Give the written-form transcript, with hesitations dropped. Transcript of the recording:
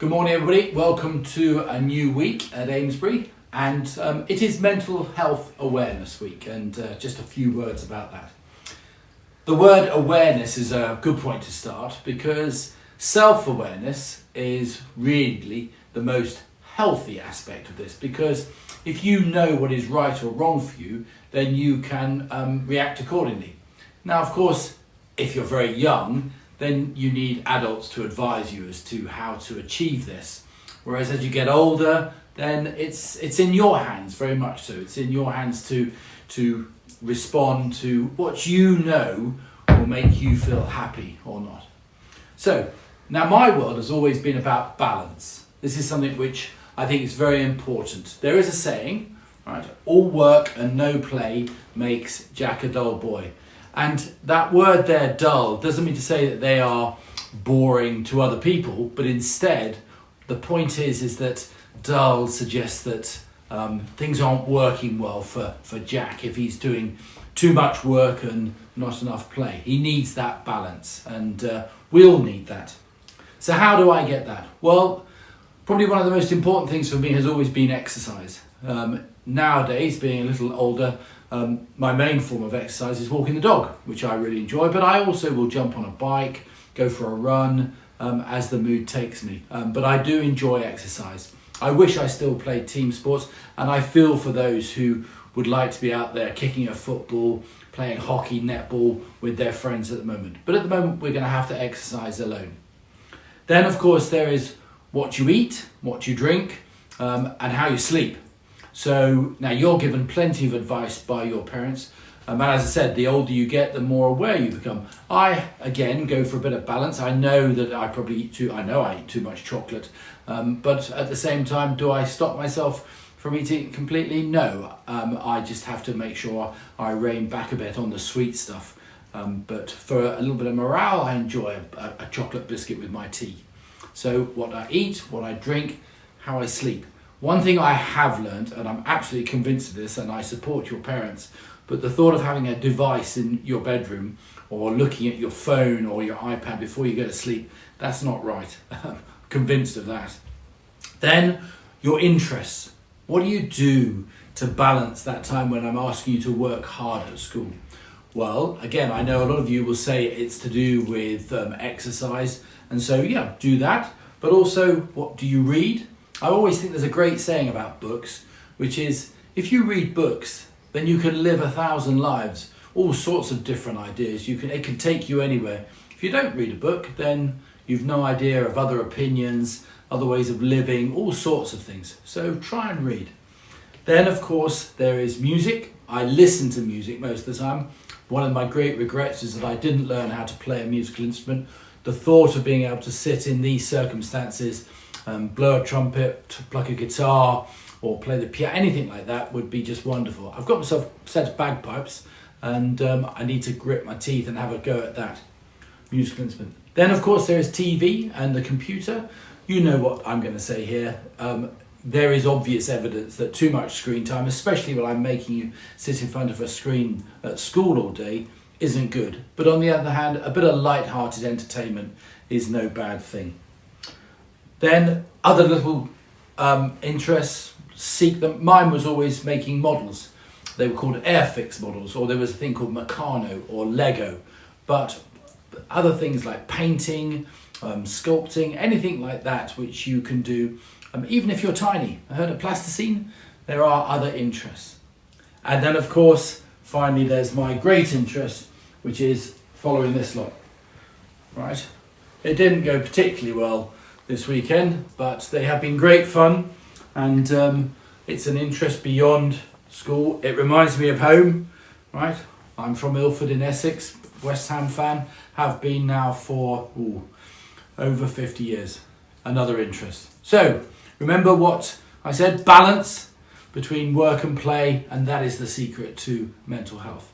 Good morning, everybody. Welcome to a new week at Amesbury, and it is Mental Health Awareness Week, and just a few words about that. The word awareness is a good point to start because self-awareness is really the most healthy aspect of this, because if you know what is right or wrong for you, then you can react accordingly. Now, of course, if you're very young, then you need adults to advise you as to how to achieve this. Whereas as you get older, then it's in your hands, very much so. It's in your hands to respond to what you know will make you feel happy or not. So, now my world has always been about balance. This is something which I think is very important. There is a saying, right? All work and no play makes Jack a dull boy. And that word there, dull, doesn't mean to say that they are boring to other people, but instead the point is that dull suggests that things aren't working well for Jack if he's doing too much work and not enough play. He needs that balance, and we all need that. So how do I get that? Well, probably one of the most important things for me has always been exercise. Nowadays, being a little older, my main form of exercise is walking the dog, which I really enjoy, but I also will jump on a bike, go for a run as the mood takes me. But I do enjoy exercise. I wish I still played team sports, and I feel for those who would like to be out there kicking a football, playing hockey, netball with their friends at the moment. But at the moment, we're going to have to exercise alone. Then, of course, there is what you eat, what you drink, and how you sleep. So now you're given plenty of advice by your parents. And as I said, the older you get, the more aware you become. I, again, go for a bit of balance. I know that I eat too much chocolate. But at the same time, do I stop myself from eating it completely? No. I just have to make sure I rein back a bit on the sweet stuff. But for a little bit of morale, I enjoy a chocolate biscuit with my tea. So what I eat, what I drink, how I sleep. One thing I have learned, and I'm absolutely convinced of this, and I support your parents, but the thought of having a device in your bedroom or looking at your phone or your iPad before you go to sleep, that's not right. I'm convinced of that. Then your interests. What do you do to balance that time when I'm asking you to work hard at school? Well, again, I know a lot of you will say it's to do with exercise, and so yeah, do that. But also, what do you read? I always think there's a great saying about books, which is, if you read books, then you can live 1,000 lives, all sorts of different ideas. It can take you anywhere. If you don't read a book, then you've no idea of other opinions, other ways of living, all sorts of things. So try and read. Then, of course, there is music. I listen to music most of the time. One of my great regrets is that I didn't learn how to play a musical instrument. The thought of being able to sit in these circumstances, blow a trumpet, pluck a guitar, or play the piano, anything like that would be just wonderful. I've got myself a set of bagpipes, and I need to grit my teeth and have a go at that musical instrument. Then, of course, there is TV and the computer. You know what I'm going to say here. There is obvious evidence that too much screen time, especially when I'm making you sit in front of a screen at school all day, isn't good. But on the other hand, a bit of light-hearted entertainment is no bad thing. Then other little interests, seek them. Mine was always making models. They were called Airfix models, or there was a thing called Meccano or Lego. But other things like painting, sculpting, anything like that which you can do, even if you're tiny. I heard of plasticine. There are other interests. And then, of course, finally, there's my great interest, which is following this lot. Right? It didn't go particularly well this weekend, but they have been great fun, and it's an interest beyond school. It reminds me of home, right? I'm from Ilford in Essex, West Ham fan, have been now for over 50 years. Another interest. So remember what I said, balance between work and play, and that is the secret to mental health.